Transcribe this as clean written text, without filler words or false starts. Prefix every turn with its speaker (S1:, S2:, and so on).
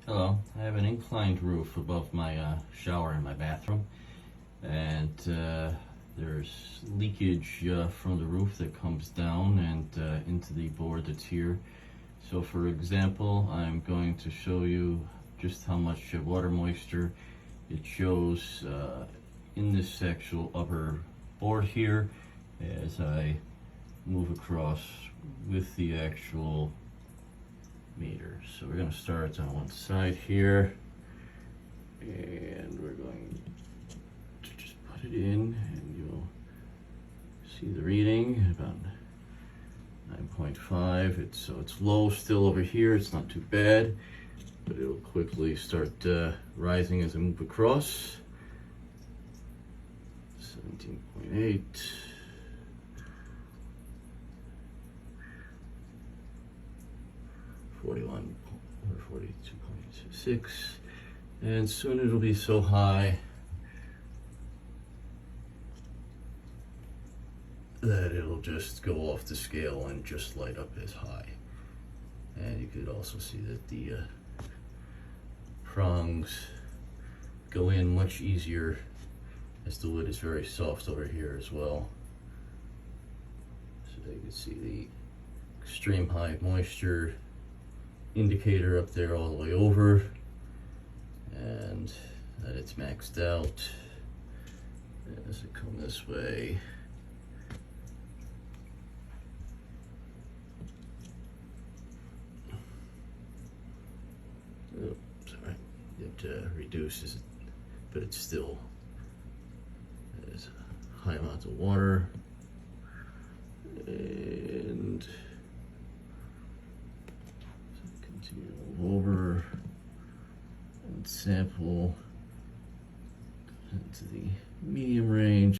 S1: Hello, I have an inclined roof above my shower in my bathroom, and there's leakage from the roof that comes down and into the board that's here. So for example, I'm going to show you just how much water moisture it shows in this actual upper board here as I move across with the actual meter. So we're going to start on one side here, and we're going to just put it in, and you'll see the reading about 9.5. So it's low still over here. It's not too bad, but it'll quickly start rising as I move across. 17.8. 41 or 42.6, and soon it'll be so high that it'll just go off the scale and just light up as high. And you could also see that the prongs go in much easier as the wood is very soft over here as well. So you can see the extreme high moisture indicator up there all the way over, and that it's maxed out. As I come this way, oh, sorry, it reduces it, but it's still has a high amounts of water. And continue over and sample into the medium range.